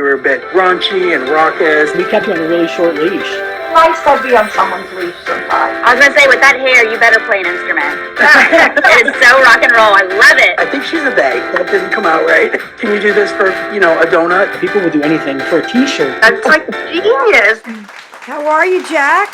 were a bit raunchy and raucous. We kept you on a really short leash. Nice to be on someone's leash sometimes. I was gonna say, with that hair, you better play an instrument. It is so rock and roll. I love it. I think she's a they. That didn't come out right. Can you do this for, a donut? People would do anything for a t-shirt. That's like genius. How are you, Jack?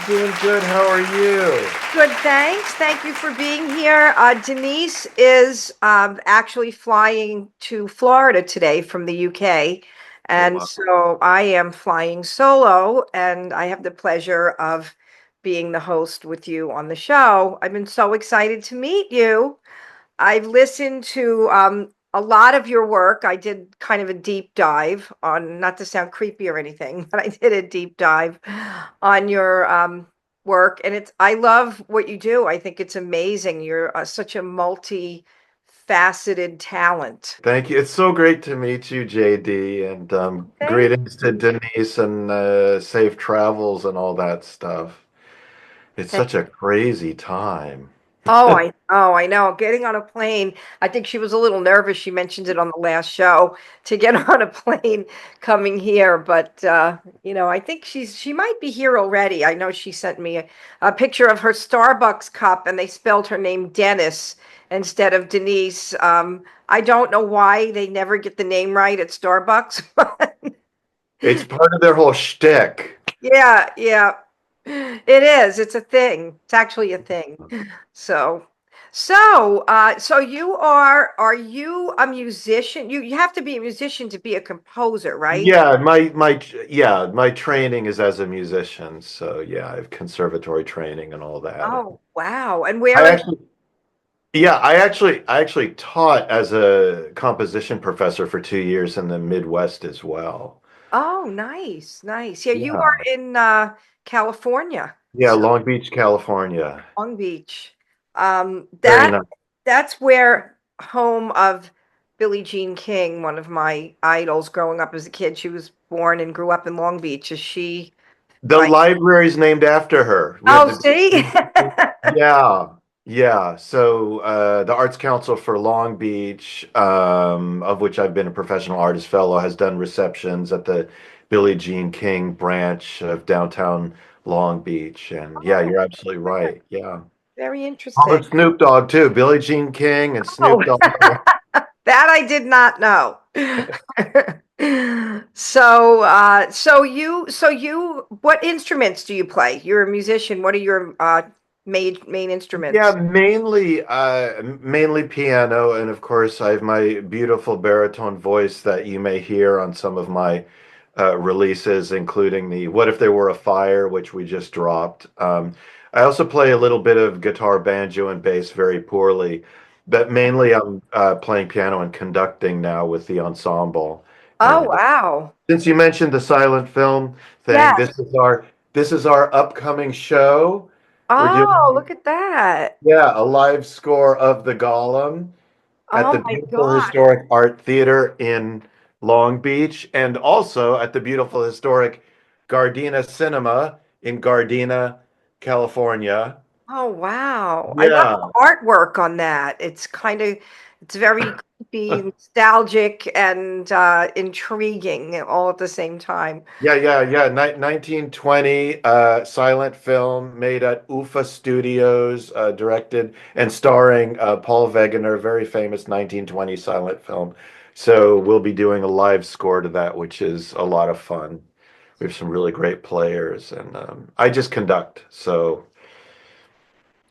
Doing good. How are you? Good, thanks. Thank you for being here. Denise is actually flying to Florida today from the UK. And so I am flying solo, and I have the pleasure of being the host with you on the show. I've been so excited to meet you. I've listened to a lot of your work. I did kind of a deep dive on, not to sound creepy or anything, but I did a deep dive on your work, and I love what you do. I think it's amazing. You're such a multi-faceted talent. Thank you. It's so great to meet you, JD, and greetings to Denise and safe travels and all that stuff. It's such a crazy time. I know. Getting on a plane, I think she was a little nervous. She mentioned it on the last show to get on a plane coming here, but I think she might be here already. I know she sent me a picture of her Starbucks cup, and they spelled her name Dennis instead of Denise. I don't know why they never get the name right at Starbucks. It's part of their whole shtick. Yeah. It is. It's a thing. It's actually a thing. So are you a musician? You have to be a musician to be a composer, right? Yeah, my training is as a musician. So yeah, I have conservatory training and all that. Oh, wow. And I actually taught as a composition professor for 2 years in the Midwest as well. Oh, nice. Yeah, you are in California. Yeah, Long Beach, California. Long Beach. Very nice. That's where home of Billie Jean King, one of my idols growing up as a kid. She was born and grew up in Long Beach. Is she? The library's named after her. See? Yeah. So the Arts Council for Long Beach, of which I've been a professional artist fellow, has done receptions at the Billie Jean King branch of downtown Long Beach. And yeah, you're absolutely right. Yeah. Very interesting. Oh, Snoop Dogg too. Billie Jean King and Snoop Dogg. That I did not know. What instruments do you play? You're a musician. What are your main instruments? Yeah, mainly piano, and of course I have my beautiful baritone voice that you may hear on some of my releases, including the "What If There Were a Fire," which we just dropped. I also play a little bit of guitar, banjo, and bass very poorly, but mainly I'm playing piano and conducting now with the ensemble. Oh, And wow. since you mentioned the silent film thing, Yes. this is our upcoming show. Oh, look at that. Yeah, a live score of the Golem at Oh the my beautiful God. historic art theater in Long Beach, and also at the beautiful historic Gardena Cinema in Gardena, California. Oh, wow. I love Yeah, the artwork on that. It's very creepy, nostalgic, and intriguing all at the same time. yeah. 1920 silent film made at UFA Studios, directed and starring Paul Wegener, very famous 1920 silent film. So we'll be doing a live score to that, which is a lot of fun. We have some really great players, and I just conduct. So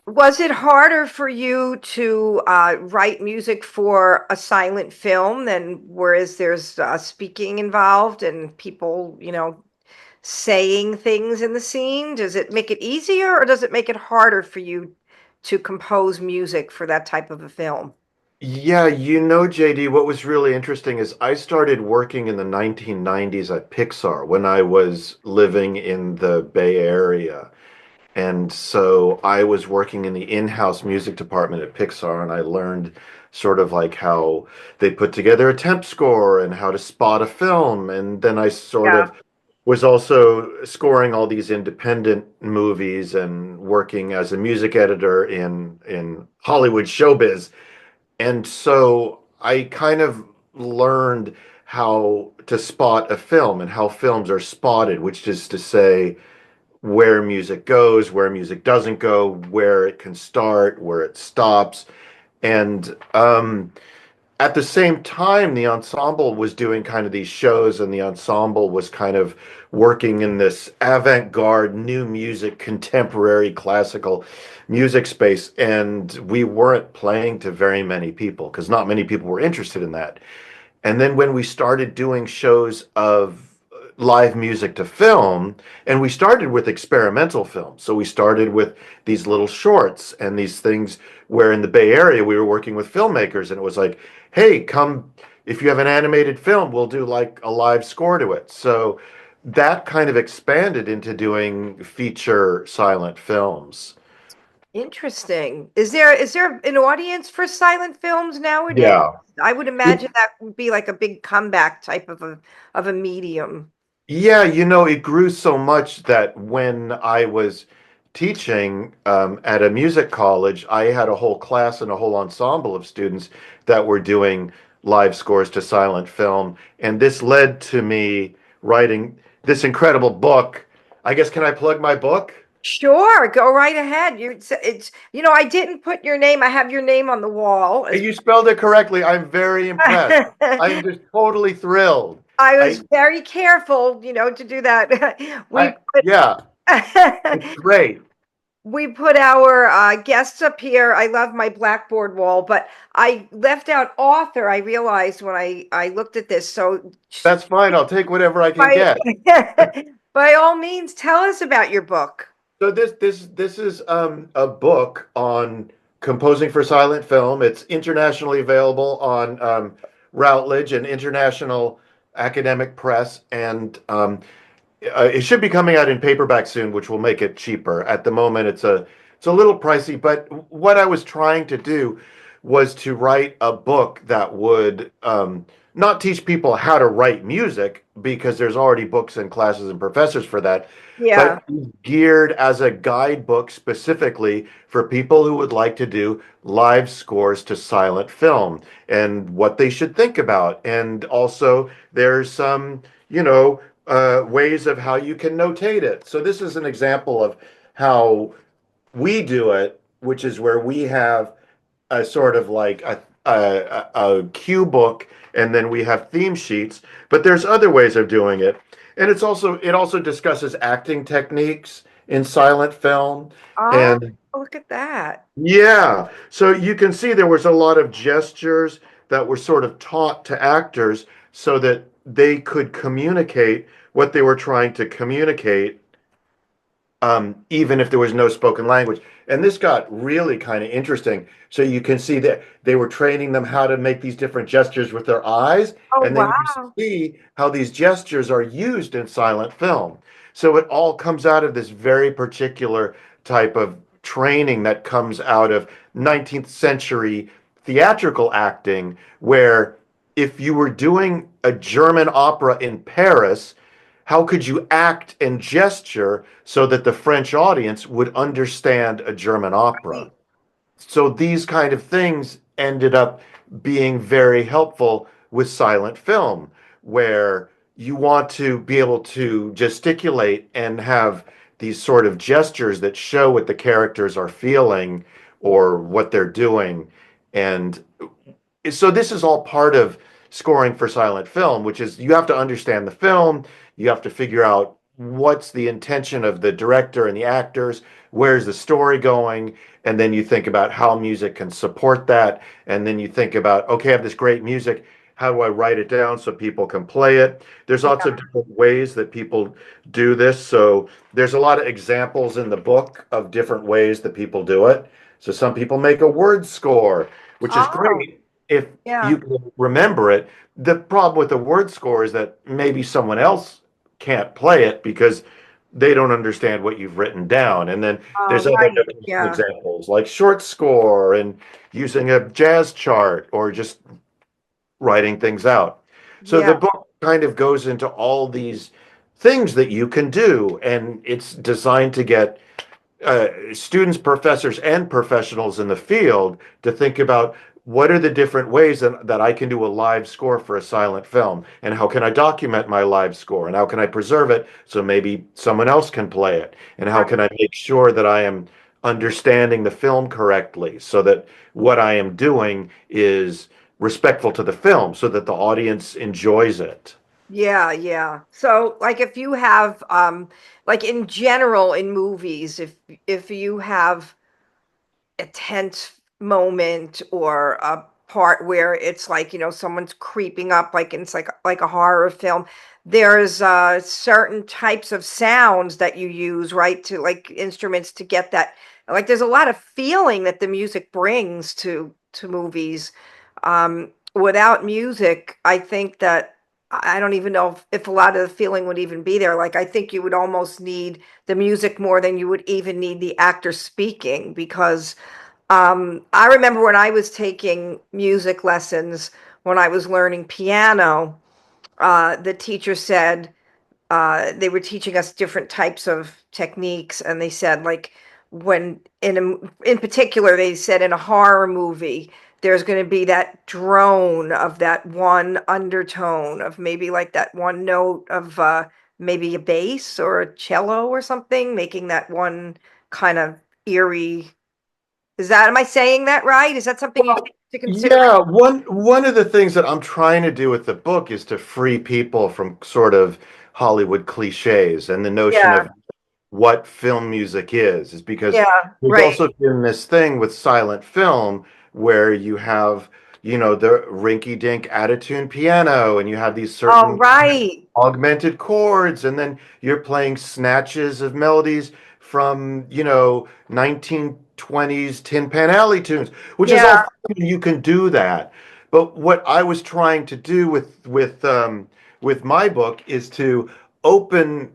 Was it harder for you to write music for a silent film than whereas there's speaking involved and people, saying things in the scene? Does it make it easier or does it make it harder for you to compose music for that type of a film? yeah, JD, what was really interesting is I started working in the 1990s at Pixar when I was living in the Bay Area. And so I was working in the in-house music department at Pixar, and I learned sort of like how they put together a temp score and how to spot a film. And then I sort Yeah. of was also scoring all these independent movies and working as a music editor in Hollywood showbiz. And so I kind of learned how to spot a film and how films are spotted, which is to say where music goes, where music doesn't go, where it can start, where it stops. And at the same time, the ensemble was doing kind of these shows, and the ensemble was kind of working in this avant-garde, new music, contemporary classical music space. And we weren't playing to very many people because not many people were interested in that. And then when we started doing shows of live music to film, and we started with experimental films. So we started with these little shorts and these things where in the Bay Area we were working with filmmakers, and it was like, hey, come, if you have an animated film, we'll do like a live score to it. So that kind of expanded into doing feature silent films. Interesting. Is there an audience for silent films nowadays? Yeah. I would imagine that would be like a big comeback type of a medium. Yeah, it grew so much that when I was teaching at a music college, I had a whole class and a whole ensemble of students that were doing live scores to silent film. And this led to me writing this incredible book. I guess, can I plug my book? Sure, go right ahead. I didn't put your name. I have your name on the wall. You spelled it correctly. I'm very impressed. I'm just totally thrilled. I was very careful, to do that. Yeah, it's great. We put our guests up here. I love my blackboard wall, but I left out author. I realized when I looked at this. So That's fine. I'll take whatever I can get. by all means, tell us about your book. So this is a book on composing for silent film. It's internationally available on Routledge and International Academic Press, and it should be coming out in paperback soon, which will make it cheaper. At the moment, it's a little pricey, but what I was trying to do was to write a book that would not teach people how to write music, because there's already books and classes and professors for that, Yeah. but geared as a guidebook specifically for people who would like to do live scores to silent film and what they should think about. And also, there's some, ways of how you can notate it. So this is an example of how we do it, which is where we have a sort of like a cue book, and then we have theme sheets. But there's other ways of doing it, and it also discusses acting techniques in silent film. Oh, And look at that. yeah, so you can see there was a lot of gestures that were sort of taught to actors so that they could communicate what they were trying to communicate, even if there was no spoken language. And this got really kind of interesting. So you can see that they were training them how to make these different gestures with their eyes. Oh, And then wow. you see how these gestures are used in silent film. So it all comes out of this very particular type of training that comes out of 19th century theatrical acting, where if you were doing a German opera in Paris, how could you act and gesture so that the French audience would understand a German opera? So these kind of things ended up being very helpful with silent film, where you want to be able to gesticulate and have these sort of gestures that show what the characters are feeling or what they're doing. And so this is all part of scoring for silent film, which is you have to understand the film, you have to figure out what's the intention of the director and the actors, where's the story going, and then you think about how music can support that, and then you think about, okay, I have this great music, how do I write it down so people can play it? There's lots of different ways that people do this. So there's a lot of examples in the book of different ways that people do it. So some people make a word score, which is Oh, great if yeah. you can remember it. The problem with the word score is that maybe someone else can't play it because they don't understand what you've written down. And then there's other Right. Yeah. examples like short score and using a jazz chart or just writing things out. So the Yeah. book kind of goes into all these things that you can do, and it's designed to get students, professors, and professionals in the field to think about what are the different ways that I can do a live score for a silent film? And how can I document my live score? And how can I preserve it so maybe someone else can play it? And how can I make sure that I am understanding the film correctly so that what I am doing is respectful to the film so that the audience enjoys it? Yeah, yeah. So like if you have like in general in movies, if you have a tense moment or a part where it's like, someone's creeping up, like it's like a horror film, there's certain types of sounds that you use, right? To like instruments to get that, like there's a lot of feeling that the music brings to movies. Without music, I think that I don't even know if a lot of the feeling would even be there. Like I think you would almost need the music more than you would even need the actor speaking, because I remember when I was taking music lessons, when I was learning piano, the teacher said, they were teaching us different types of techniques, and they said, like, when in particular, they said in a horror movie, there's going to be that drone of that one undertone of maybe like that one note of maybe a bass or a cello or something, making that one kind of eerie. Am I saying that right? Is that something you take into consideration? Yeah, one of the things that I'm trying to do with the book is to free people from sort of Hollywood cliches and the notion Yeah, of what film music is because yeah, there's right. also been this thing with silent film where you have, the rinky-dink out-of-tune piano and you have these Oh, certain right. augmented chords, and then you're playing snatches of melodies from 1920s Tin Pan Alley tunes, which is all Yeah, fine. You can do that, but what I was trying to do with my book is to open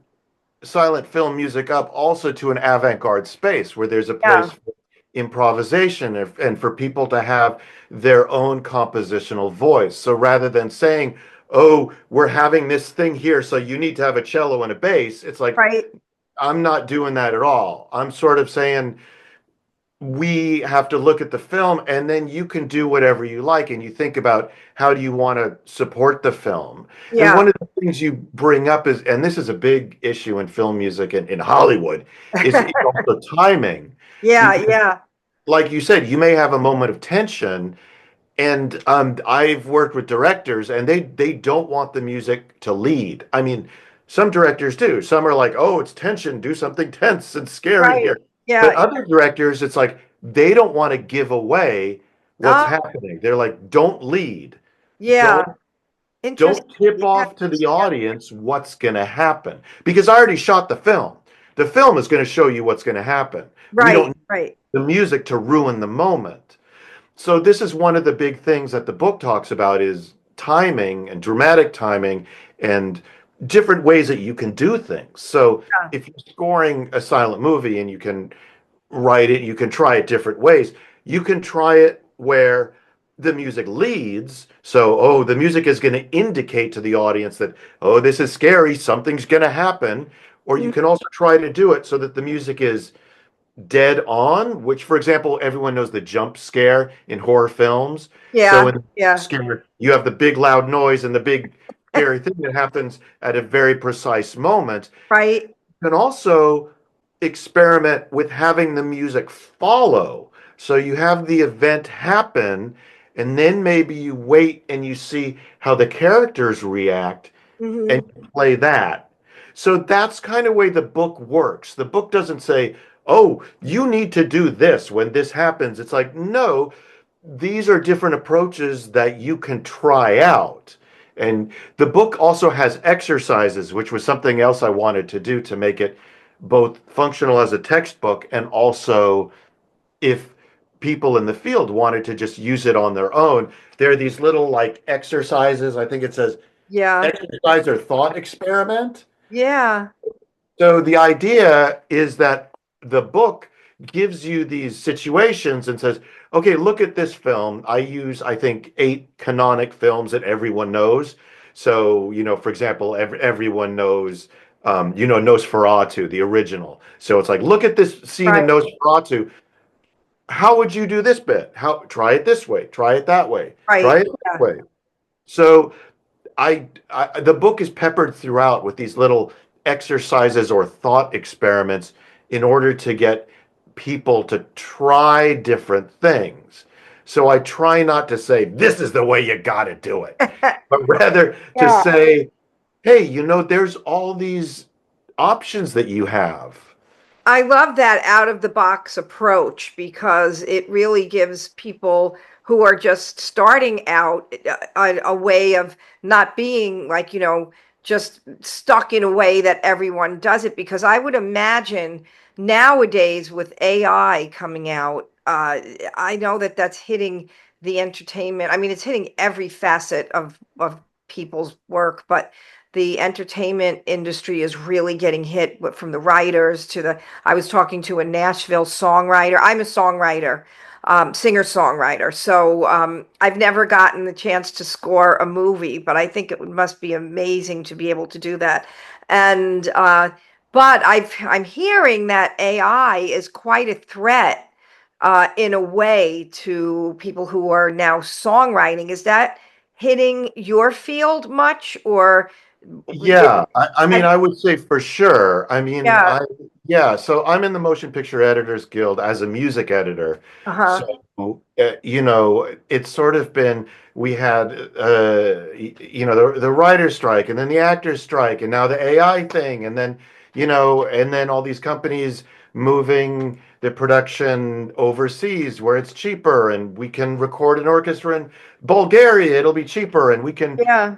silent film music up also to an avant-garde space where there's a place yeah, for improvisation and for people to have their own compositional voice. So rather than saying, "Oh, we're having this thing here, so you need to have a cello and a bass," it's like right. I'm not doing that at all. I'm sort of saying we have to look at the film and then you can do whatever you like and you think about how do you want to support the film. And Yeah. one of the things you bring up is, and this is a big issue in film music and in Hollywood, is also timing. Yeah, Because yeah. like you said, you may have a moment of tension, and I've worked with directors, and they don't want the music to lead. I mean, some directors do. Some are like, "Oh, it's tension. Do something tense and scary Right. here." But Yeah. other directors, it's like they don't want to give away what's Oh, happening. They're like, "Don't lead. yeah. Don't Interesting. tip Yeah. off to the audience what's going to happen because I already shot the film. The film is going to show you what's going to happen. We don't Right, need right. the music to ruin the moment." So this is one of the big things that the book talks about is timing and dramatic timing and different ways that you can do things. So Yeah. if you're scoring a silent movie and you can write it, you can try it different ways. You can try it where the music leads. So, oh, the music is going to indicate to the audience that, oh, this is scary, something's going to happen. Or you Mhm. can also try to do it so that the music is dead on, which, for example, everyone knows the jump scare in horror films. So Yeah, in the yeah. scare, you have the big loud noise and the big scary thing that happens at a very precise moment. Right. You can also experiment with having the music follow. So you have the event happen, and then maybe you wait and you see how the characters react and Hmm. play that. So that's kind of way the book works. The book doesn't say, "Oh, you need to do this when this happens." It's like, no, these are different approaches that you can try out. And the book also has exercises, which was something else I wanted to do to make it both functional as a textbook and also if people in the field wanted to just use it on their own. There are these little like exercises. I think it says Yeah. exercise or thought experiment. Yeah. So the idea is that the book gives you these situations and says, okay, look at this film. I use, I think, 8 canonic films that everyone knows. So, for example, everyone knows, Nosferatu, the original. So it's like, look at this scene in Right. Nosferatu. how would you do this bit? How try it this way, try it that way, try Right. it that Yeah. way. So the book is peppered throughout with these little exercises or thought experiments in order to get people to try different things. So I try not to say this is the way you got to do it, but rather to Yeah. say, hey, there's all these options that you have. I love that out of the box approach because it really gives people who are just starting out a way of not being like, just stuck in a way that everyone does it. Because I would imagine nowadays with AI coming out, I know that that's hitting the entertainment. I mean, it's hitting every facet of people's work, but the entertainment industry is really getting hit from the writers to the I was talking to a Nashville songwriter. I'm a songwriter, singer-songwriter. So I've never gotten the chance to score a movie, but I think must be amazing to be able to do that. And but I'm hearing that AI is quite a threat in a way to people who are now songwriting. Is that hitting your field much, or Yeah, I mean, I, I would say for sure. I mean, yeah, yeah, so I'm in the Motion Picture Editors Guild as a music editor. uh-huh, So, it's sort of been, we had, the writer's strike and then the actor's strike and now the AI thing. And then, and then all these companies moving the production overseas where it's cheaper and we can record an orchestra in Bulgaria, it'll be cheaper and we can yeah.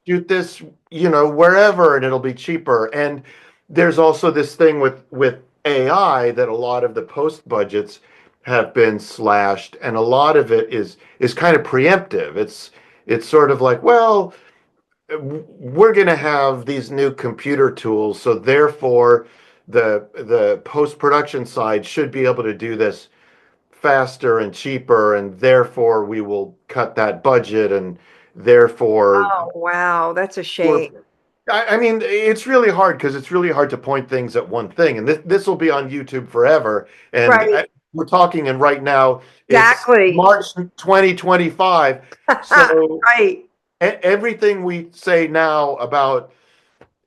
shoot this, wherever and it'll be cheaper. And there's also this thing with AI that a lot of the post budgets have been slashed, and a lot of it is kind of preemptive. It's sort of like, well, we're going to have these new computer tools, so therefore the post production side should be able to do this faster and cheaper, and therefore we will cut that budget, and therefore Oh, wow, that's a we're shame. I mean, it's really hard because it's really hard to point things at one thing, and this will be on YouTube forever. And Right, we're talking, and right now it's exactly. March 2025. So Right. everything we say now about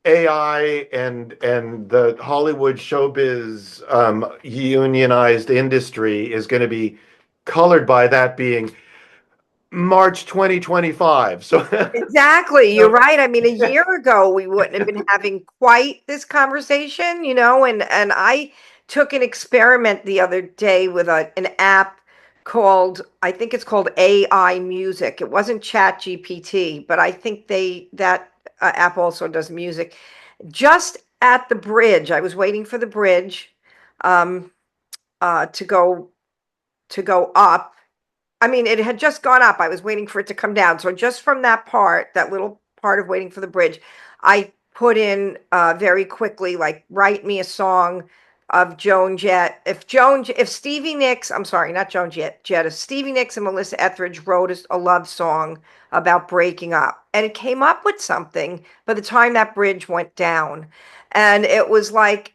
AI and the Hollywood showbiz unionized industry is going to be colored by that being March 2025. So, Exactly. You're so right. I mean, a year ago, we wouldn't have been having quite this conversation, and I took an experiment the other day with an app called, I think it's called AI Music. It wasn't Chat GPT, but I think that app also does music. Just at the bridge, I was waiting for the bridge um, to go up. I mean, it had just gone up. I was waiting for it to come down. So just from that part, that little part of waiting for the bridge, I put in very quickly, like, write me a song of Joan Jett. If Stevie Nicks, I'm sorry, not Joan Jett, if Stevie Nicks and Melissa Etheridge wrote a love song about breaking up, and it came up with something by the time that bridge went down. And it was like,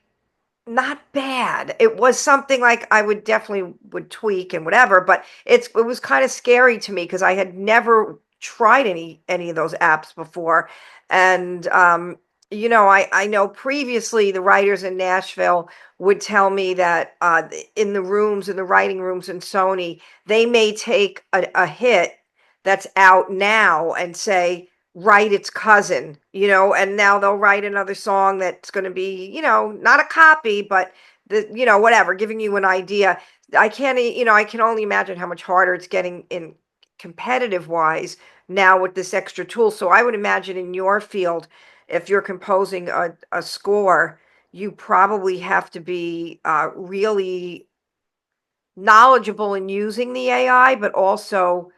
not bad. It was something like I would definitely would tweak and whatever, but it was kind of scary to me because I had never tried any of those apps before. And I know previously the writers in Nashville would tell me that in the writing rooms in Sony, they may take a hit that's out now and say, write its cousin, and now they'll write another song that's going to be, not a copy, but whatever, giving you an idea. I can only imagine how much harder it's getting in competitive wise now with this extra tool. So I would imagine in your field, if you're composing a score, you probably have to be really knowledgeable in using the AI, but also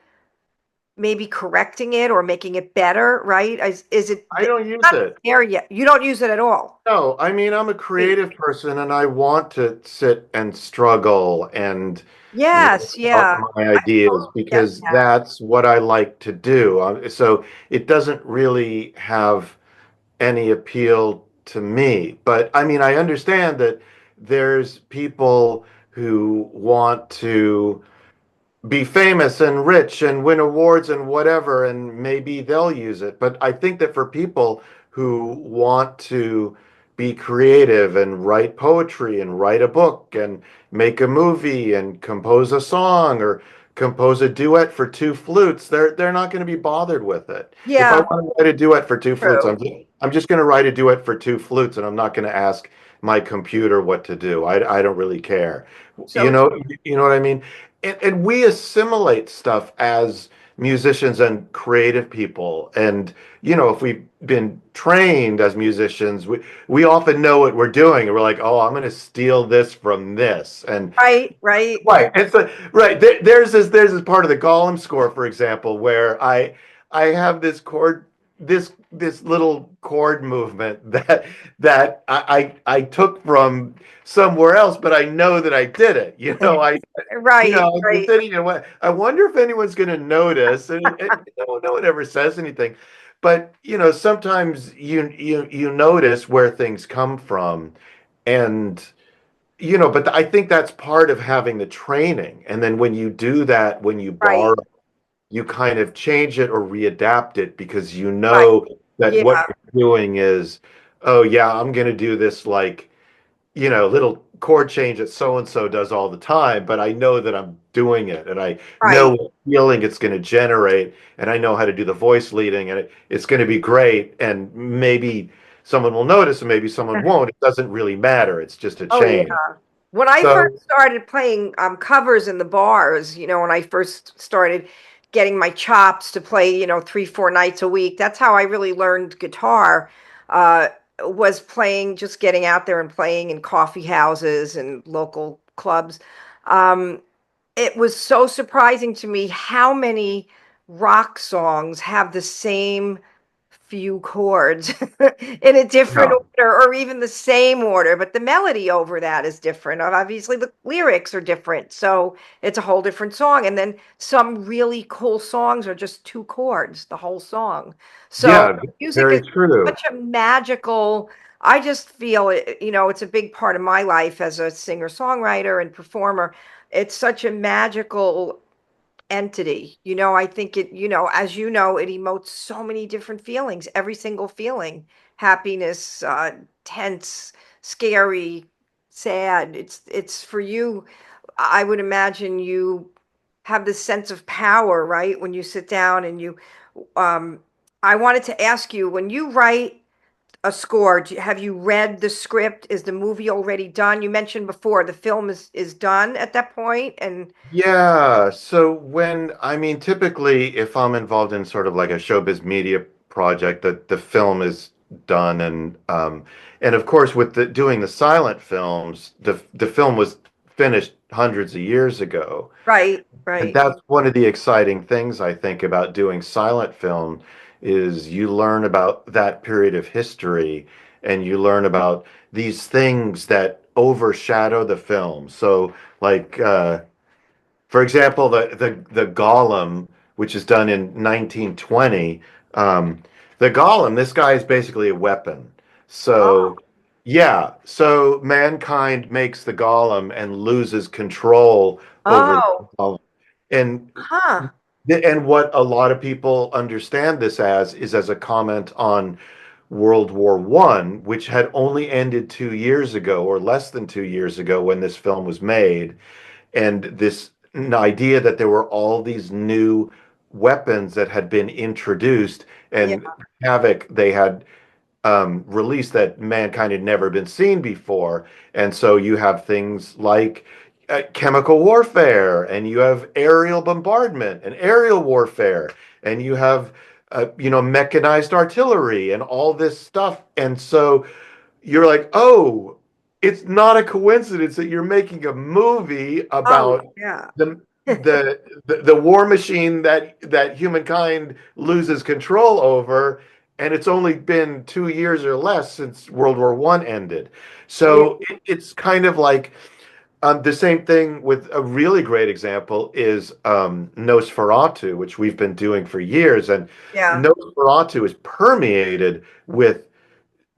maybe correcting it or making it better, right? Is it I don't use not it. there yet? You don't use it at all. No, I mean, I'm a Great. creative person and I want to sit and struggle and write Yes, out yeah. my I ideas totally get because that. that's what I like to do. So it doesn't really have any appeal to me. But I mean, I understand that there's people who want to be famous and rich and win awards and whatever, and maybe they'll use it. But I think that for people who want to be creative and write poetry and write a book and make a movie and compose a song or compose a duet for two flutes, they're not going to be bothered with it. If I Yeah, want to write a duet for two flutes, true. I'm just going to write a duet for two flutes, and I'm not going to ask my computer what to do. I don't really care. You So know, you know what I mean? And we assimilate stuff as musicians and creative people. And, if we've been trained as musicians, we often know what we're doing. And we're like, oh, I'm going to steal this from this. And right, right. right. It's a, right. There's this part of the Gollum score, for example, where I have this chord, this little chord movement that I took from somewhere else, but I know that I did it. Right, I've been right. thinking, I wonder if anyone's going to notice, and no one ever says anything. But sometimes you notice where things come from, and but I think that's part of having the training. And then when you do that, when you Right, borrow, you kind of change it or readapt it because you right. know that Yeah, what you're doing is, oh yeah, I'm going to do this like, little chord change that so and so does all the time, but I know that I'm doing it and I know right. what feeling it's going to generate and I know how to do the voice leading and it's going to be great. And maybe someone will notice and maybe someone won't. It doesn't really matter. It's just a Oh, yeah. change. When I So, first started playing covers in the bars, when I first started getting my chops to play, 3, 4 nights a week, that's how I really learned guitar. Uh, was playing, just getting out there and playing in coffee houses and local clubs. Um, it was so surprising to me how many rock songs have the same few chords in a different yeah. order or even the same order, but the melody over that is different. Obviously, the lyrics are different, so it's a whole different song. And then some really cool songs are just two chords, the whole song. So Yeah, music very is true. such a magical. I just feel it, it's a big part of my life as a singer-songwriter and performer. It's such a magical entity. I think it, as it emotes so many different feelings, every single feeling, happiness, tense, scary, sad. It's for you. I would imagine you have this sense of power, right? When you sit down and um, I wanted to ask you, when you write a score, have you read the script? Is the movie already done? You mentioned before the film is done at that point, and Yeah. So I mean, typically, if I'm involved in sort of like a showbiz media project, the film is done, and of course, with doing the silent films, the film was finished hundreds of years ago. right, And right. that's one of the exciting things I think about doing silent film is you learn about that period of history and you learn about these things that overshadow the film. So like for example, the Golem, which is done in 1920, the Golem, this guy is basically a weapon. Oh, So yeah, so mankind makes the Golem and loses control over the oh, Golem. And huh. and what a lot of people understand this as is as a comment on World War One, which had only ended 2 years ago or less than 2 years ago when this film was made. And this idea that there were all these new weapons that had been introduced Yeah. and havoc they had release that mankind had never been seen before. And so you have things like chemical warfare, and you have aerial bombardment and aerial warfare, and you have mechanized artillery and all this stuff. And so you're like, oh, it's not a coincidence that you're making a movie Oh, about yeah. the war machine that humankind loses control over, and it's only been 2 years or less since World War One ended. Yeah. So it's kind of like the same thing with a really great example is Nosferatu, which we've been doing for years, and Yeah. Nosferatu is permeated with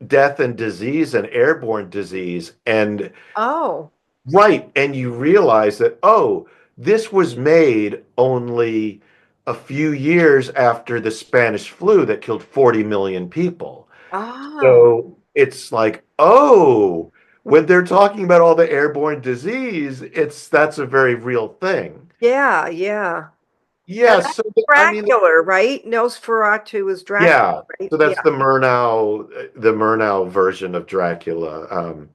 death and disease and airborne disease. And Oh, Right. And you realize that, oh, this was made only a few years after the Spanish flu that killed 40 million people. Oh, So it's like, oh, when they're talking about all the airborne disease, that's a very real thing. yeah, yeah. And Yeah, that's so I mean, Dracula, right? Nosferatu is Dracula, yeah. right? So Yeah. that's the Murnau version of Dracula.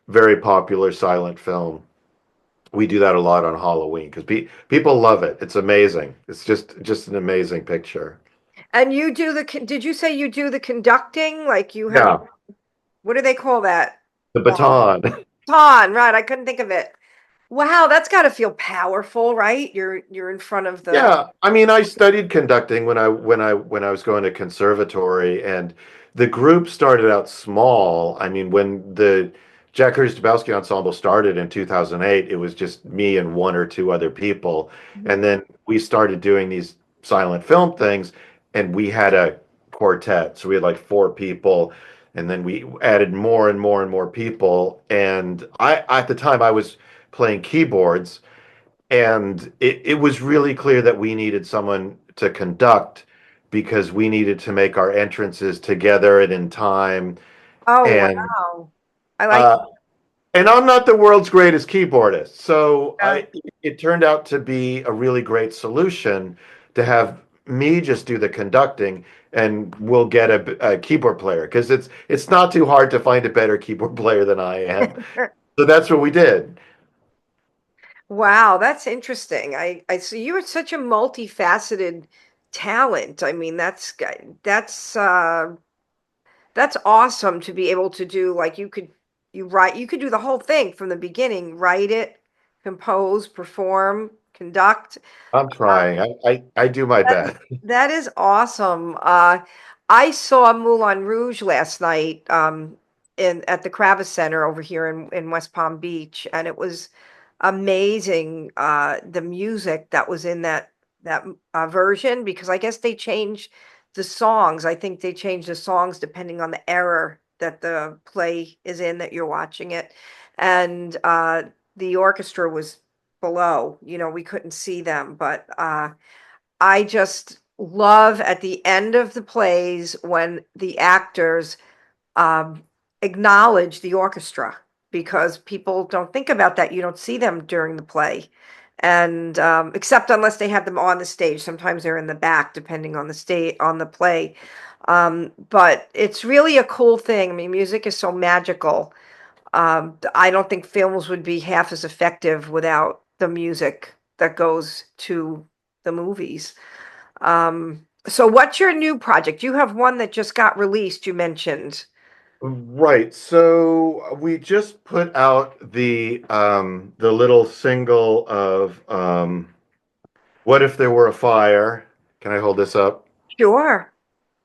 Very popular silent film. We do that a lot on Halloween because people love it. It's amazing. It's just an amazing picture. And you do did you say you do the conducting? Like you have, Yeah, what do they call that? the baton. Baton, right? I couldn't think of it. Wow, that's got to feel powerful, right? You're in front of the. Yeah, I mean, I studied conducting when I was going to conservatory, and the group started out small. I mean, when the Jack Curtis Dubowsky ensemble started in 2008, it was just me and one or two other people, and then we started doing these silent film things, and we had a quartet, so we had like four people, and then we added more and more and more people, and I at the time I was playing keyboards. And it was really clear that we needed someone to conduct because we needed to make our entrances together and in time. Oh, And wow. I like uh, and I'm not the world's greatest keyboardist, so that. it turned out to be a really great solution to have me just do the conducting, and we'll get a keyboard player because it's not too hard to find a better keyboard player than I am. So that's what we did. Wow, that's interesting. I see you are such a multifaceted talent. I mean, that's awesome to be able to do like you could do the whole thing from the beginning, write it, compose, perform, conduct. I'm trying. I do my That best. that is awesome. I saw Moulin Rouge last night in at the Kravis Center over here in West Palm Beach, and it was amazing. The music that was in that version, because I guess they changed the songs. I think they changed the songs depending on the era that the play is in that you're watching it, and the orchestra was below. You know, we couldn't see them, but. I just love at the end of the plays when the actors um, acknowledge the orchestra because people don't think about that. You don't see them during the play. And except unless they have them on the stage, sometimes they're in the back, depending on the state on the play. But it's really a cool thing. I mean, music is so magical. I don't think films would be half as effective without the music that goes to the movies. So what's your new project? You have one that just got released, you mentioned. Right. So we just put out the little single of What If There Were a Fire? Can I hold this up? Sure.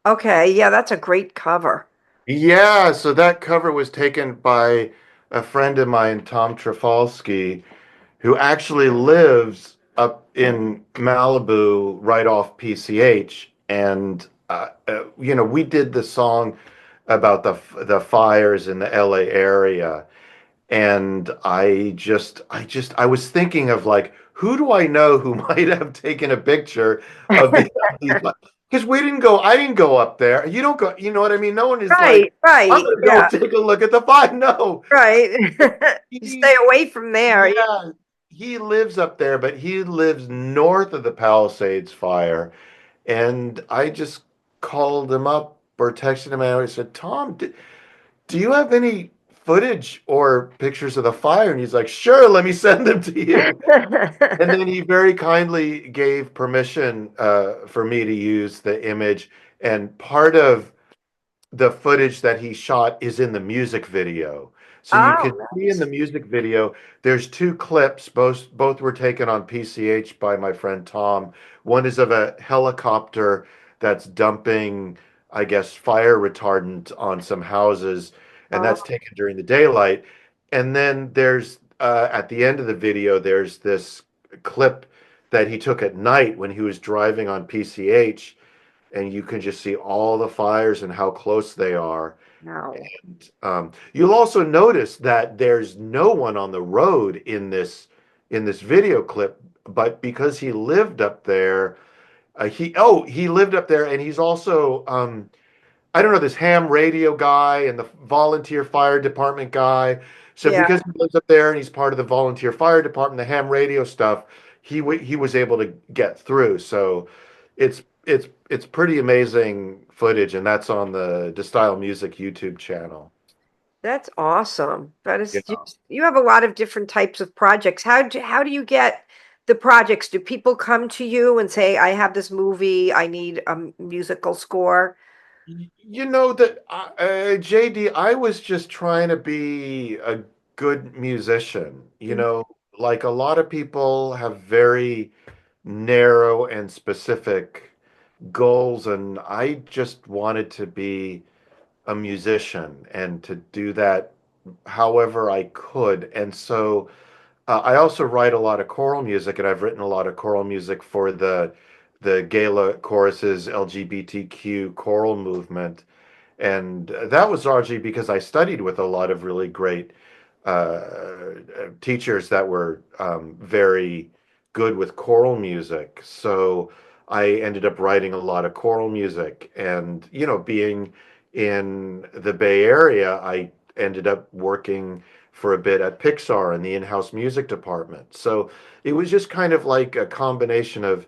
Okay, yeah, that's a great cover. Yeah, so that cover was taken by a friend of mine, Tom Trafalski, who actually lives up in Malibu right off PCH. And we did the song about the fires in the LA area. And I was thinking of like, who do I know who might have taken a picture of these? Because I didn't go up there. You don't go, you know what I mean? No one is like, Right, I'm right, gonna go yeah, take a look at the fire. No, right. You stay he, away from there. yeah, he lives up there, but he lives north of the Palisades fire. And I just called him up or texted him and I said, Tom, do you have any footage or pictures of the fire? And he's like, sure, let me send them to you. And then he very kindly gave permission for me to use the image. And part of the footage that he shot is in the music video. So you can Oh, see in the nice. music video, there's two clips. Both were taken on PCH by my friend Tom. One is of a helicopter that's dumping, I guess, fire retardant on some houses, and that's Oh, taken during the daylight. And then there's at the end of the video, there's this clip that he took at night when he was driving on PCH and you can just see all the fires and how close they are. Wow. You'll also notice that there's no one on the road in this video clip, but because he lived up there, he lived up there, and he's also I don't know, this ham radio guy and the volunteer fire department guy. So Yeah, because he lives up there and he's part of the volunteer fire department, the ham radio stuff, he was able to get through. So it's pretty amazing footage, and that's on the Style Music YouTube channel. that's awesome. That is, Yeah. you have a lot of different types of projects. How do you get the projects? Do people come to you and say, I have this movie, I need a musical score? You know that JD, I was just trying to be a good musician. You Mhm. know, like a lot of people have very narrow and specific goals, and I just wanted to be a musician and to do that however I could. And so I also write a lot of choral music, and I've written a lot of choral music for the gala choruses LGBTQ choral movement. And that was largely because I studied with a lot of really great teachers that were very good with choral music. So I ended up writing a lot of choral music. And, you know, being in the Bay Area, I ended up working for a bit at Pixar in the in-house music department. So it was just kind of like a combination of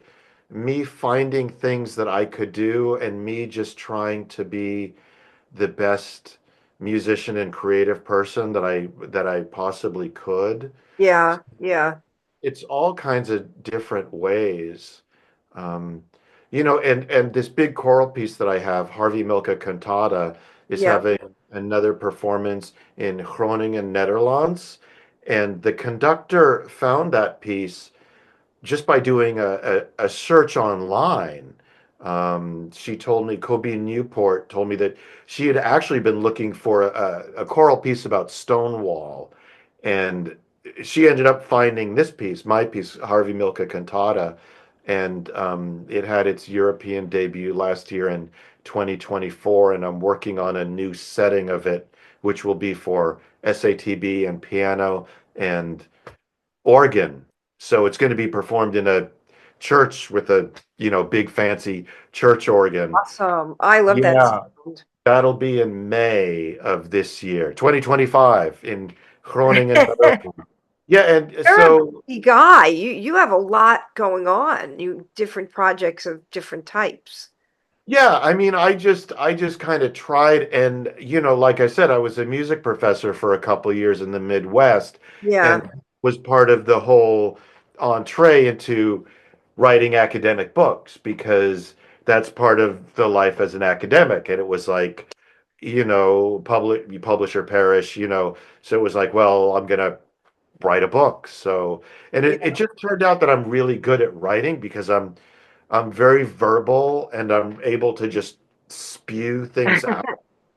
me finding things that I could do and me just trying to be the best musician and creative person that I possibly could. Yeah, yeah, It's all kinds of different ways. Um, you know, and this big choral piece that I have, Harvey Milk Cantata, is yeah. having another performance in Groningen, Netherlands. And the conductor found that piece just by doing a search online. She told me, Kobe Newport told me that she had actually been looking for a choral piece about Stonewall. And she ended up finding this piece, my piece, Harvey Milk Cantata. And it had its European debut last year in 2024. And I'm working on a new setting of it, which will be for SATB and piano and organ. So it's going to be performed in a church with a, you know, big fancy church organ. Awesome. I love that Yeah, sound. that'll be in May of this year, 2025 in Groningen. Yeah, and You're a so busy guy. You have a lot going on. You different projects of different types. yeah, I mean, I just kind of tried, and you know, like I said, I was a music professor for a couple of years in the Midwest, Yeah, and was part of the whole entree into writing academic books because that's part of the life as an academic. And it was like, you know, public you publish or perish, you know. So it was like, well, I'm gonna write a book. So, and yeah, it just turned out that I'm really good at writing because I'm very verbal and I'm able to just spew things out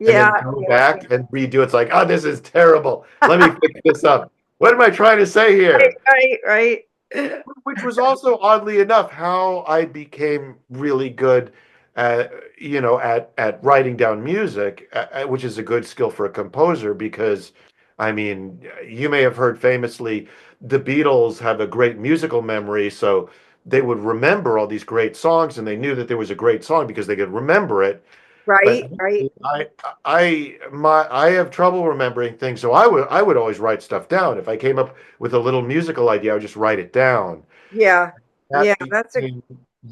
and yeah, then go yeah. back and redo. It's like, oh, this is terrible. Let me fix this up. What am I trying to say Right, here? right, right. Which was also oddly enough how I became really good at, you know, at writing down music, which is a good skill for a composer because I mean, you may have heard famously the Beatles have a great musical memory, so they would remember all these great songs and they knew that there was a great song because they could remember it. But Right, right. I have trouble remembering things, so I would always write stuff down. If I came up with a little musical idea, I would just write it down. Yeah, That yeah. That's a became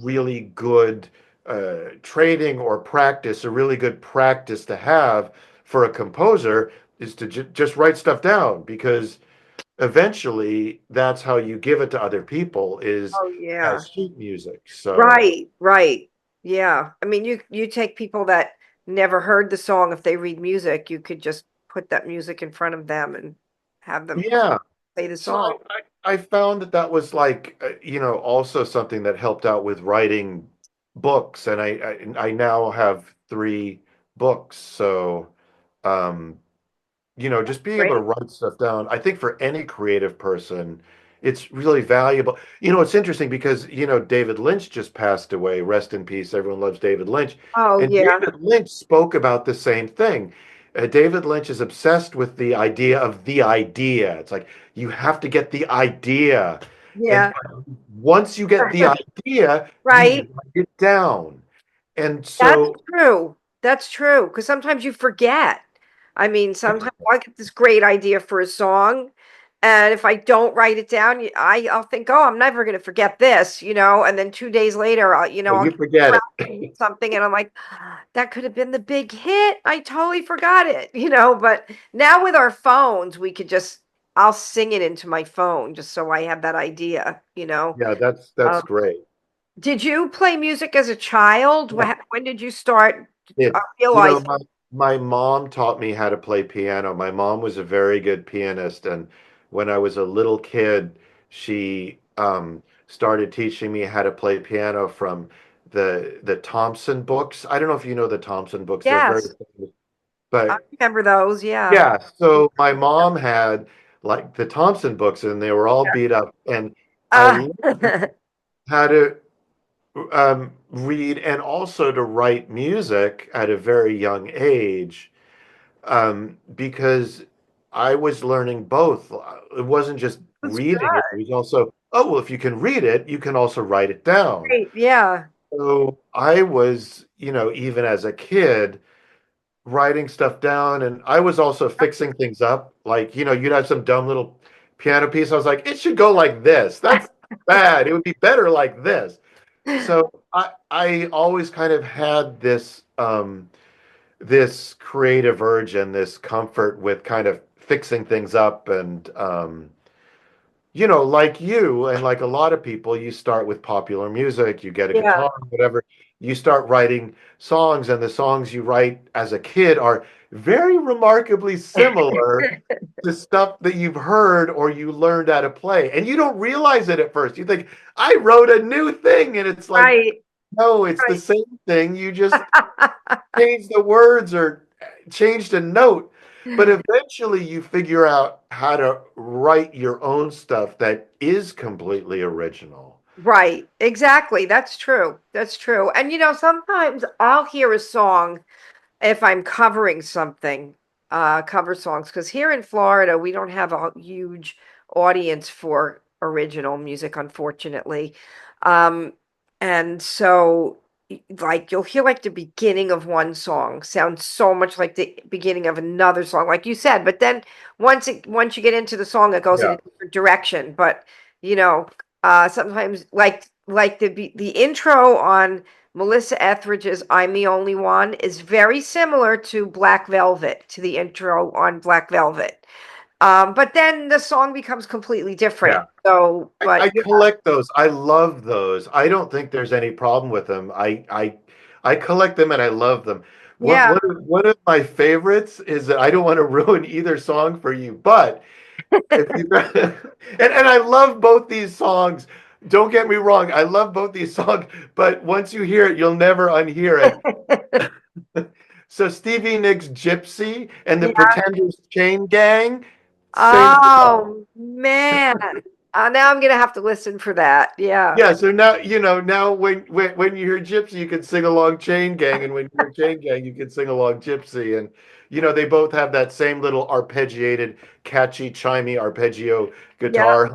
really good training or practice, a really good practice to have for a composer is to just write stuff down because eventually that's how you give it to other people is oh yeah. as sheet music. So Right, right. Yeah. I mean, you take people that never heard the song, if they read music, you could just put that music in front of them and have them yeah. play the So song. I found that that was like, you know, also something that helped out with writing books. And I now have three books. So, um, you know, just being able to Great. write stuff down, I think for any creative person it's really valuable. It's interesting because, David Lynch just passed away. Rest in peace. Everyone loves David Lynch. Oh, And yeah. David Lynch spoke about the same thing. David Lynch is obsessed with the idea of the idea. It's like you have to get the idea. And Yeah. once you get the idea, you Right. write it down. And That's so, true. That's true. Because sometimes you forget. I mean, sometimes I get this great idea for a song, and if I don't write it down, I'll think, oh, I'm never going to forget this, and then 2 days later, I'll you get forget it. something, and I'm like, that could have been the big hit. I totally forgot it, But now with our phones, we could I'll sing it into my phone just so I have that idea. Yeah, that's Um, great. did you play music as a child? When did you start It, realizing? my mom taught me how to play piano. My mom was a very good pianist, and when I was a little kid, she started teaching me how to play piano from the Thompson books. I don't know if you know the Thompson books. They're very Yes, famous. I But remember those. Yeah. yeah, so my mom had like the Thompson books, and they were all beat up, and I Uh, learned how to read and also to write music at a very young age, because I was learning both. It wasn't just that's reading it, it was also, oh, well, if you can read it, you can also write it down. great. Yeah. So I was, even as a kid, writing stuff down, and I was also fixing things up. Like, you'd have some dumb little piano piece. I was like, it should go like this. That's bad. It would be better like this. So I always kind of had this creative urge and this comfort with kind of fixing things up, and like you and like a lot of people, you start with popular music, you get a Yeah. guitar, whatever, you start writing songs, and the songs you write as a kid are very remarkably similar to stuff that you've heard or you learned how to play. And you don't realize it at first. You think, I wrote a new thing, and it's like, Right. no, it's the same thing. You just changed the words or changed a note. But eventually you figure out how to write your own stuff that is completely original. Right. Exactly. That's true. That's true. And sometimes I'll hear a song if I'm covering something, cover songs, because here in Florida, we don't have a huge audience for original music, unfortunately. Um, and so, like, you'll hear like the beginning of one song sounds so much like the beginning of another song, like you said. But then once you get into the song, it goes in Yeah. a different direction. But you know, sometimes like the intro on Melissa Etheridge's I'm the Only One is very similar to Black Velvet, to the intro on Black Velvet. But then the song becomes completely different. Yeah. So, but I collect those. I love those. I don't think there's any problem with them. I collect them and I love them. yeah, One of my favorites is that I don't want to ruin either song for you, but if you and I love both these songs. Don't get me wrong, I love both these songs, but once you hear it, you'll never unhear it. So Stevie Nicks' Gypsy and the yeah. Pretenders Chain Gang, same song. Oh man. Now I'm gonna have to listen for that. Yeah. Yeah, so now now when you hear Gypsy, you can sing along Chain Gang, and when you hear Chain Gang, you can sing along Gypsy, and they both have that same little arpeggiated, catchy, chimey arpeggio Yeah. guitar,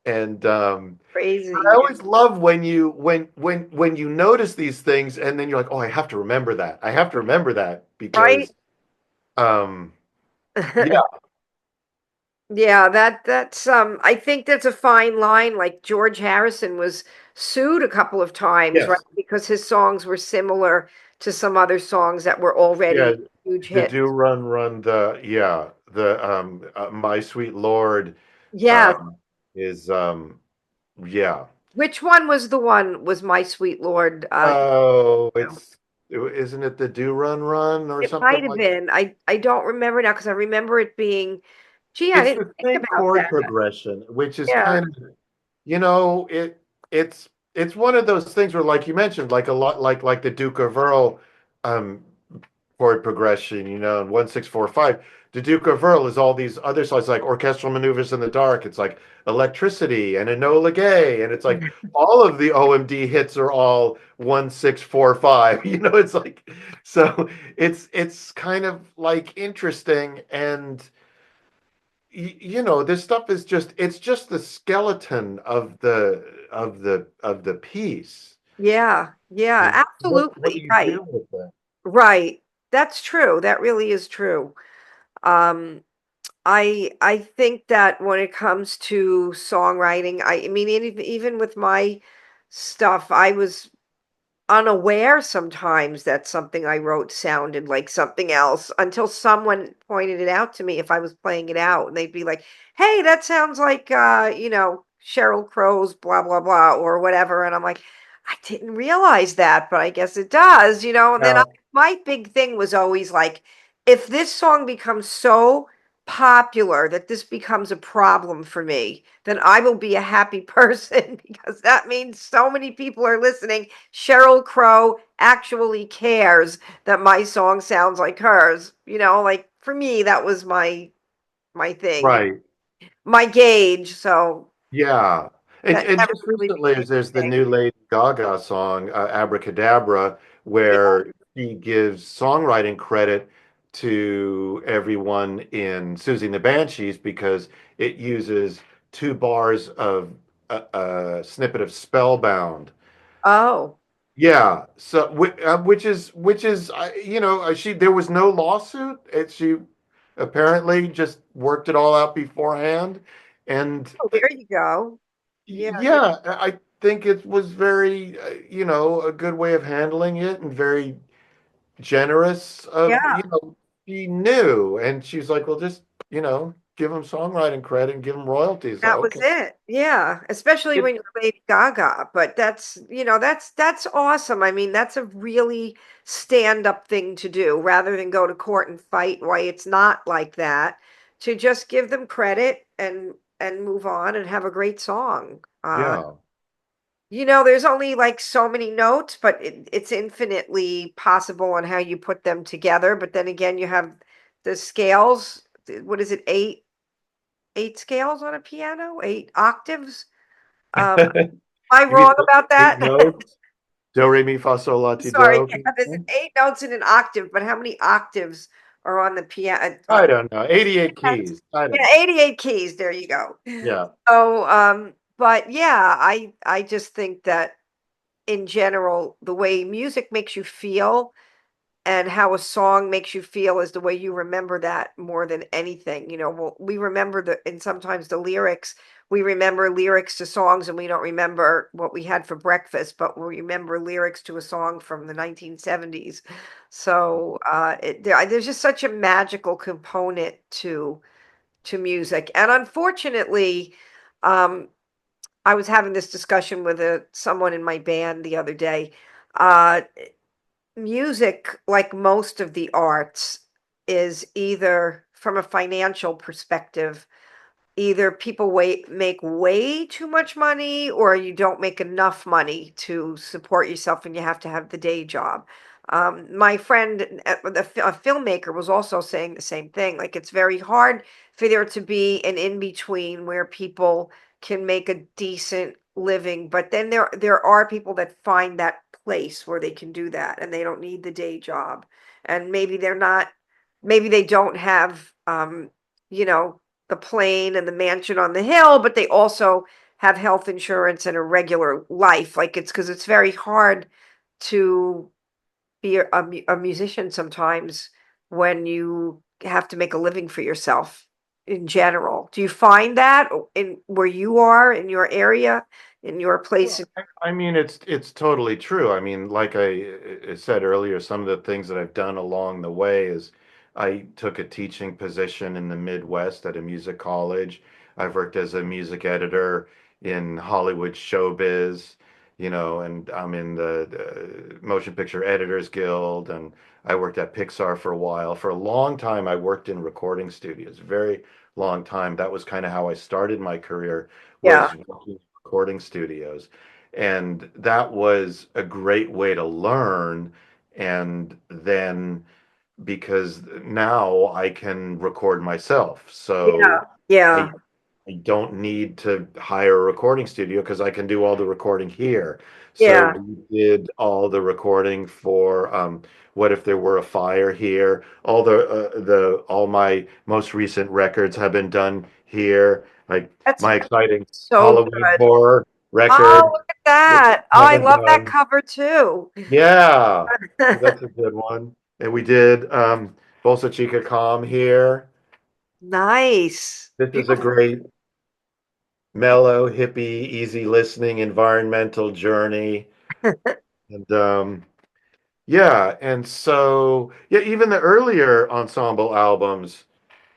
and I Crazy. always love when you notice these things, and then you're like, oh, I have to remember that. I have to remember that Right? because um yeah, Yeah, that's I think that's a fine line. Like George Harrison was sued a couple of times, right? yes, Because his songs were similar to some other songs that were yeah, already huge the Do hits. Run Run, the My Sweet Lord Yes. um is yeah. Which one was the one was My Sweet Lord? Oh, isn't it the Do Run Run or It something might have like? been. I don't remember now because I remember it being, gee, I It's didn't the think same about chord that. progression, which is Yeah. kind of, it's one of those things where, like you mentioned, like a lot, like the Duke of Earl, um, chord progression, and 1 6 4 5. The Duke of Earl is all these other songs like orchestral maneuvers in the dark. It's like electricity and Enola Gay, and it's like all of the OMD hits are all 1 6 4 5. It's like so it's kind of like interesting and this stuff is just the skeleton of the piece. Yeah, yeah, And what do absolutely. you Right. do with that? Right. That's true. That really is true. Um, I think that when it comes to songwriting, I mean, even with my stuff, I was unaware sometimes that something I wrote sounded like something else until someone pointed it out to me if I was playing it out, and they'd be like, "Hey, that sounds like Cheryl Crow's blah blah blah or whatever." And I'm like, "I didn't realize that, but I guess it does, you know." And then Yeah, my big thing was always like, if this song becomes so popular that this becomes a problem for me, then I will be a happy person because that means so many people are listening. Cheryl Crow actually cares that my song sounds like hers. Like for me, that was my thing, right. my gauge. So Yeah. And, that and never just really recently, became there's a the thing. new Lady Gaga song, Abracadabra, Yeah. where she gives songwriting credit to everyone in Susie and the Banshees because it uses 2 bars of a snippet of Spellbound. Oh, Yeah, so which is she there was no lawsuit. She apparently just worked it all out beforehand, and there you go. Yeah. yeah, I think it was very a good way of handling it and very generous of Yeah. she knew and she's like, well, just give him songwriting credit and give him royalties. Like, That was okay, it. Yeah, especially it, when you're Lady Gaga. But that's awesome. I mean, that's a really stand-up thing to do rather than go to court and fight why it's not like that. To just give them credit and move on and have a great song. yeah, There's only like so many notes, but it's infinitely possible on how you put them together. But then again, you have the scales. What is it? Eight scales on a piano, 8 octaves. Am I you mean wrong about eight that? notes? Do re mi fa sol la ti Sorry, do. yeah, there's 8 notes in an octave, but how many octaves are on the piano? I don't know. 88 keys. I Yeah, don't. 88 keys. There you go. Yeah. So, but yeah, I just think that in general, the way music makes you feel and how a song makes you feel is the way you remember that more than anything. Well, we remember and sometimes the lyrics, we remember lyrics to songs and we don't remember what we had for breakfast, but we remember lyrics to a song from the 1970s. So there's just such a magical component to music. And unfortunately, um, I was having this discussion with someone in my band the other day. Uh, Music, like most of the arts, is either from a financial perspective, either people make way too much money or you don't make enough money to support yourself and you have to have the day job. My friend, a filmmaker, was also saying the same thing. Like it's very hard for there to be an in between where people can make a decent living, but then there are people that find that place where they can do that and they don't need the day job. And maybe they don't have you know the plane and the mansion on the hill, but they also have health insurance and a regular life. Like it's because it's very hard to be a musician sometimes when you have to make a living for yourself in general. Do you find that in where you are in your area, in your place? Well, I mean, it's totally true. I mean, like I said earlier, some of the things that I've done along the way is I took a teaching position in the Midwest at a music college. I've worked as a music editor in Hollywood showbiz, and I'm in the Motion Picture Editors Guild, and I worked at Pixar for a while. For a long time, I worked in recording studios, very long time. That was kind of how I started my career, Yeah. was working recording studios. And that was a great way to learn. And then because now I can record myself. Yeah. So Yeah. I I don't need to hire a recording studio because I can do all the recording here. So Yeah. we did all the recording for What If There Were a Fire here. The all my most recent records have been done here. Like That's my exciting so Halloween good. horror Oh, record look at that. Oh, I haven't love that done. cover too. Yeah, that's a good one. And we did Bolsa Chica Calm here. Nice. This is a Beautiful. great mellow, hippie, easy listening, environmental journey. And yeah, and so yeah, even the earlier ensemble albums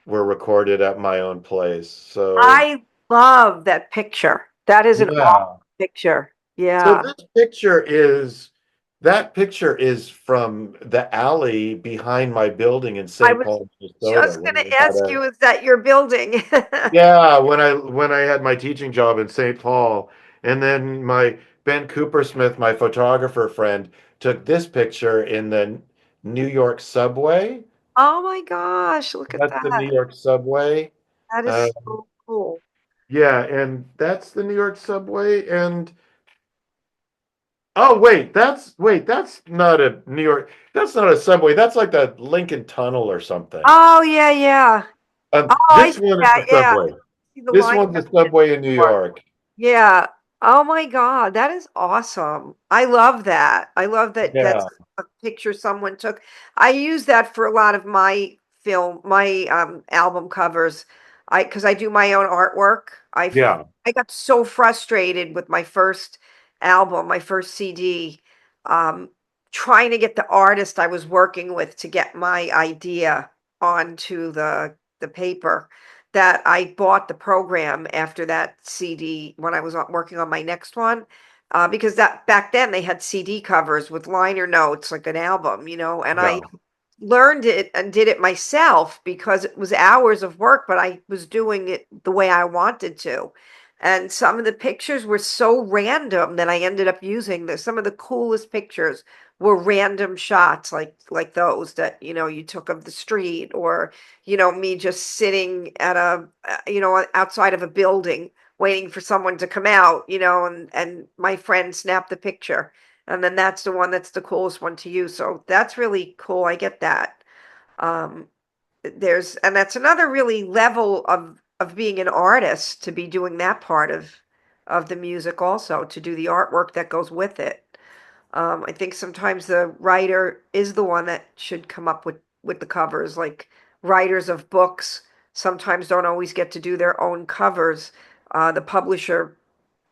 were recorded at my own place. So I love that picture. That is an awesome yeah. picture. So Yeah. that picture is from the alley behind my building in I St. was Paul, Minnesota, just when going we to had ask a you, is that your building? yeah, when I had my teaching job in St. Paul, and then my Ben Coopersmith, my photographer friend, took this picture in the New York subway. Oh my gosh, look at That's the New that. York subway. That Uh, is so cool. yeah, and that's the New York subway. And oh that's not a New York. That's not a subway. That's like the Lincoln Tunnel or something. Oh, yeah, yeah. Oh, I This see one is that. the Yeah. subway. See the This line. one's the subway in New York. Yeah. Oh my God, that is awesome. I love that. I love that that's Yeah, a picture someone took. I use that for a lot of my album covers. Because I do my own artwork. yeah, I got so frustrated with my first album, my first CD, um, trying to get the artist I was working with to get my idea onto the paper that I bought the program after that CD when I was working on my next one. Because that back then they had CD covers with liner notes like an album, and I yeah. learned it and did it myself because it was hours of work, but I was doing it the way I wanted to. And some of the pictures were so random that I ended up using some of the coolest pictures were random shots like those that you took of the street, or me just sitting at outside of a building waiting for someone to come out, and my friend snapped the picture, and then that's the one that's the coolest one to use. So that's really cool. I get that. Um, and that's another really level of being an artist, to be doing that part of the music, also to do the artwork that goes with it. I think sometimes the writer is the one that should come up with the covers. Like writers of books sometimes don't always get to do their own covers. The publisher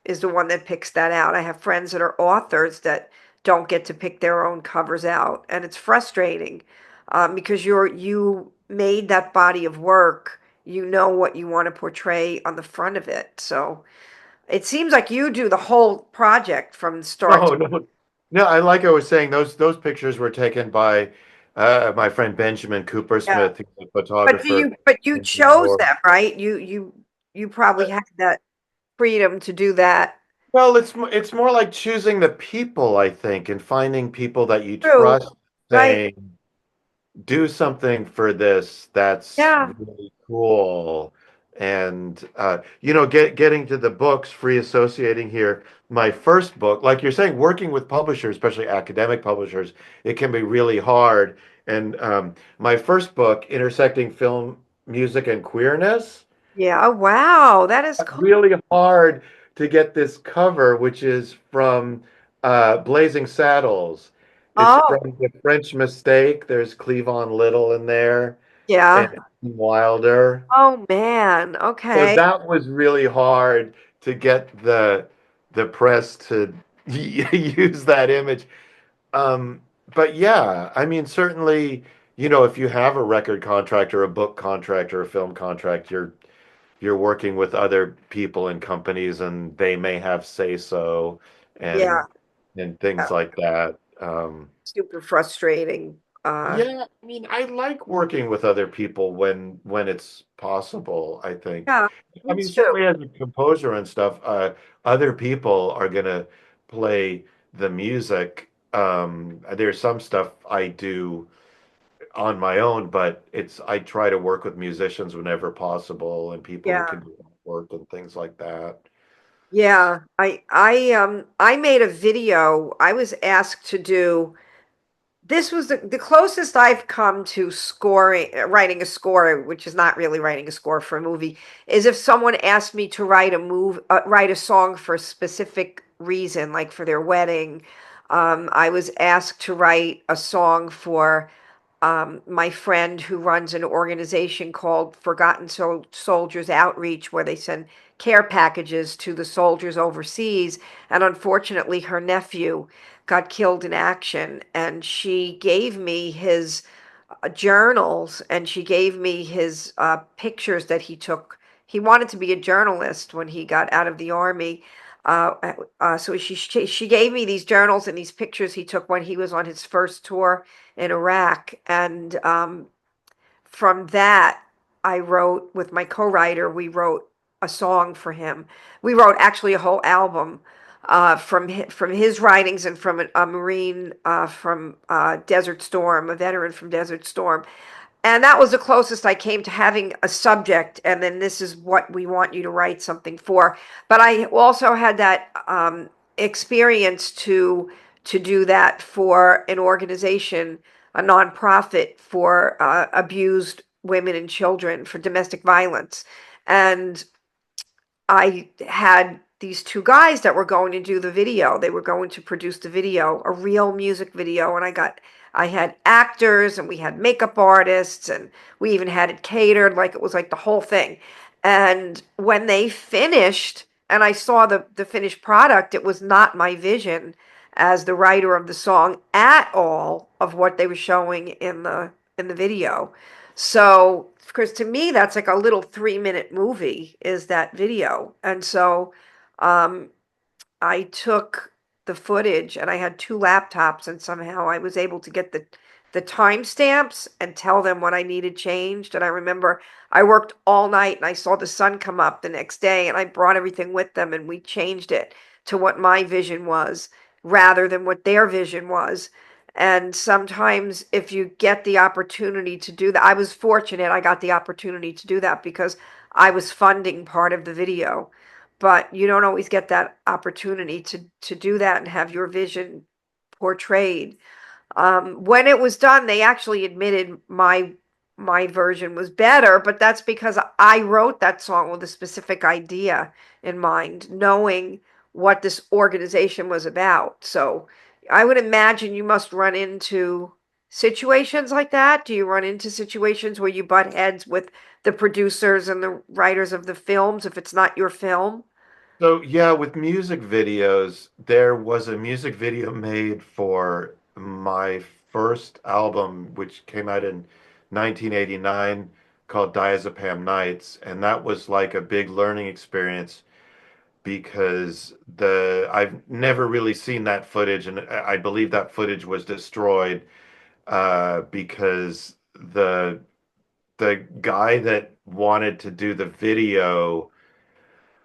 is the one that picks that out. I have friends that are authors that don't get to pick their own covers out, and it's frustrating, because you made that body of work. You know what you want to portray on the front of it. So it seems like you do the whole project from start to. No, no, no. I like I was saying, those pictures were taken by my friend Benjamin Yeah, Coopersmith, who's a but photographer you in New chose York. them, right? You probably Uh, had that freedom to do that. Well, it's more like choosing the people, I think, and finding people that you True, trust, right? saying, do something for this that's Yeah, really cool. And getting to the books, free associating here. My first book, like you're saying, working with publishers, especially academic publishers, it can be really hard. And my first book, Intersecting Film, Music, and Queerness, yeah. Oh, wow, that is cool. really hard to get this cover, which is from Blazing Saddles. It's Oh, from The French Mistake. There's Cleavon Little in there and yeah. Wilder. Oh man. So Okay. that was really hard to get the press to use that image. Um, but yeah, I mean, certainly, if you have a record contract or a book contract or a film contract, you're working with other people and companies, and they may have say so Yeah. and Yeah. things like that. Super frustrating. Yeah, I mean, I like working with other people when it's possible, I think. Yeah. I Me mean, too. certainly as a composer and stuff, other people are gonna play the music. There's some stuff on my own, but I try to work with musicians whenever possible and people who Yeah. can do work and things like that. Yeah. I made a video. I was asked to do this was the closest I've come to scoring, writing a score, which is not really writing a score for a movie, is if someone asked me to write a song for a specific reason, like for their wedding. I was asked to write a song for my friend who runs an organization called Soldiers Outreach, where they send care packages to the soldiers overseas. And unfortunately, her nephew got killed in action, and she gave me his journals and she gave me his pictures that he took. He wanted to be a journalist when he got out of the army. So she gave me these journals and these pictures he took when he was on his first tour in Iraq. And from that, I wrote with my co-writer, we wrote a song for him. We wrote actually a whole album from his writings and from a Marine from Desert Storm, a veteran from Desert Storm. And that was the closest I came to having a subject, and then this is what we want you to write something for. But I also had that experience to do that for an organization, a nonprofit for abused women and children for domestic violence. And I had these two guys that were going to do the video. They were going to produce the video, a real music video, and I had actors and we had makeup artists and we even had it catered like it was like the whole thing. And when they finished and I saw the finished product, it was not my vision as the writer of the song at all of what they were showing in the video. So, because to me, that's like a little 3-minute movie, is that video. And so, um, I took the footage and I had two laptops, and somehow I was able to get the timestamps and tell them what I needed changed. And I remember I worked all night and I saw the sun come up the next day and I brought everything with them and we changed it to what my vision was rather than what their vision was. And sometimes if you get the opportunity to do that, I was fortunate I got the opportunity to do that because I was funding part of the video, but you don't always get that opportunity to do that and have your vision portrayed. When it was done, they actually admitted my version was better, but that's because I wrote that song with a specific idea in mind, knowing what this organization was about. So I would imagine you must run into situations like that. Do you run into situations where you butt heads with the producers and the writers of the films if it's not your film? So yeah, with music videos, there was a music video made for my first album, which came out in 1989, called Diazepam Nights, and that was like a big learning experience because the I've never really seen that footage, and I believe that footage was destroyed because the guy that wanted to do the video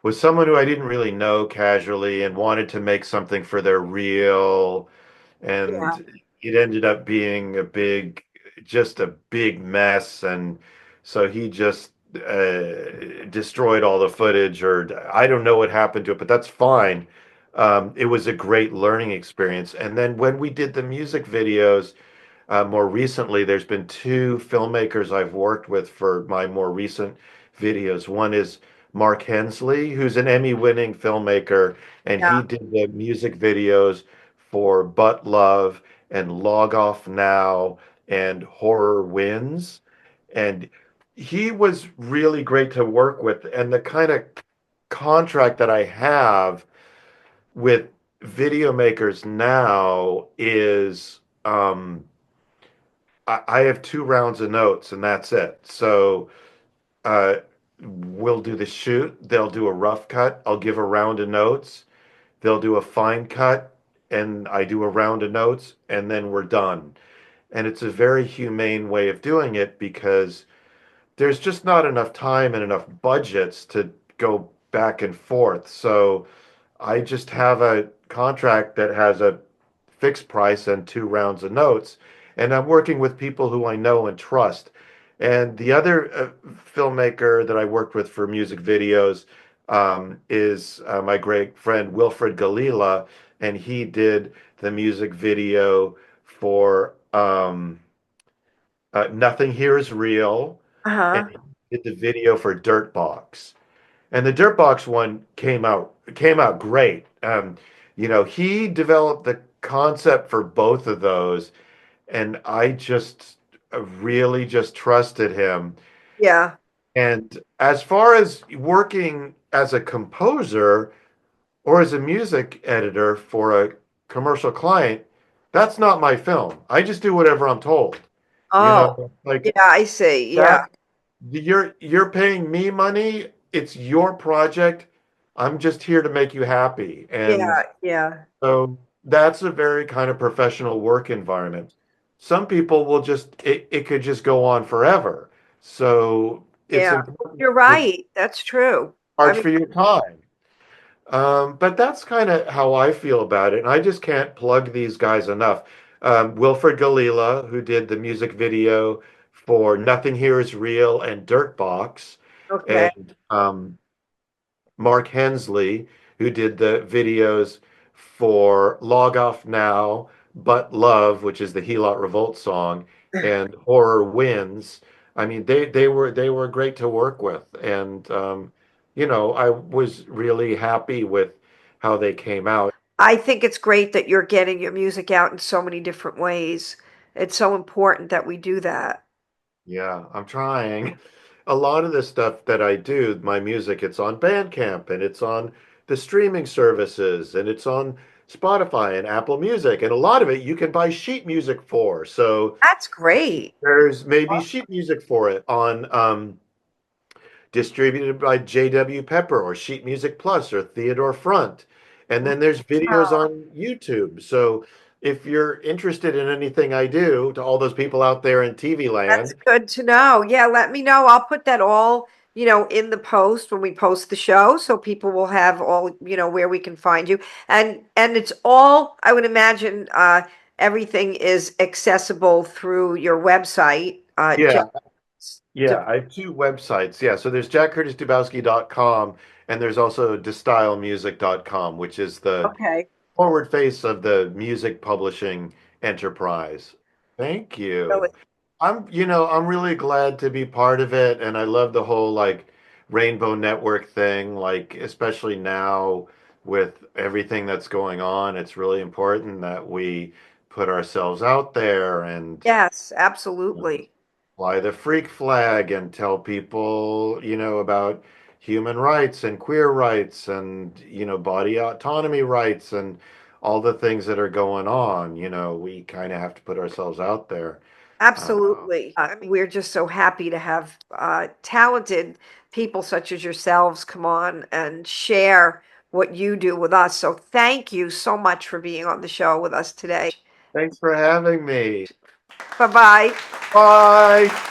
was someone who I didn't really know casually and wanted to make something for their reel, Yeah. and it ended up being just a big mess, and so he just destroyed all the footage, or I don't know what happened to it, but that's fine. It was a great learning experience. And then when we did the music videos, more recently, there's been two filmmakers I've worked with for my more recent videos. One is Mark Hensley, who's an Emmy-winning filmmaker, and he Yeah. did the music videos for But Love and Log Off Now and Horror Wins. And he was really great to work with. And the kind of contract that I have with video makers now is I have two rounds of notes and that's it. So uh, we'll do the shoot. They'll do a rough cut. I'll give a round of notes. They'll do a fine cut, and I do a round of notes, and then we're done. And it's a very humane way of doing it because there's just not enough time and enough budgets to go back and forth. So I just have a contract that has a fixed price and two rounds of notes. and I'm working with people who I know and trust. And the other filmmaker that I worked with for music videos is my great friend Wilfred Galila, and he did the music video for Nothing Here Is Real, and Uh-huh. he did the video for Dirt Box. And the Dirt Box one came out great. He developed the concept for both of those, and I just really just trusted him. Yeah. And as far as working as a composer or as a music editor for a commercial client, that's not my film. I just do whatever I'm told. Oh, yeah, Like I see. Yeah. that you're paying me money. It's your project. I'm just here to make you happy. And Yeah. Yeah. so that's a very kind of professional work environment. Some people will it could just go on forever. So it's Yeah. important You're to right. That's true. I charge mean, for your time. But that's kind of how I feel about it. And I just can't plug these guys enough. Wilfred Galila, who did the music video for Nothing Here Is Real and Dirt Box, okay. and Mark Hensley, who did the videos for Log Off Now, But Love, which is the Helot Revolt song, and Horror Wins. I mean, they were great to work with, and I was really happy with how they came out. I think it's great that you're getting your music out in so many different ways. It's so important that we do that. Yeah, I'm trying. A lot of the stuff that I do, my music, it's on Bandcamp and it's on the streaming services and it's on Spotify and Apple Music. And a lot of it you can buy sheet music for. So That's great. there's maybe sheet music for it on distributed by JW Pepper or Sheet Music Plus or Theodore Front. And then there's videos Wow. on YouTube. So if you're interested in anything I do, to all those people out there in TV That's land, good to know. Yeah, let me know. I'll put that all, in the post when we post the show, so people will have all, where we can find you. And it's all, I would imagine, everything is accessible through your website. yeah, D- yeah, I have two websites. Yeah, so there's jackcurtisdubowsky.com and there's also destylemusic.com, which is the okay. forward face of the music publishing enterprise. Thank Really. you. I'm really glad to be part of it, and I love the whole like Rainbow Network thing, like especially now with everything that's going on, it's really important that we put ourselves out there and Yes, absolutely. fly the freak flag and tell people, about human rights and queer rights and, body autonomy rights and all the things that are going on. We kind of have to put ourselves out there. Absolutely. I mean, we're just so happy to have talented people such as yourselves come on and share what you do with us. So thank you so much for being on the show with us today. Thanks for having me. Bye bye. Bye.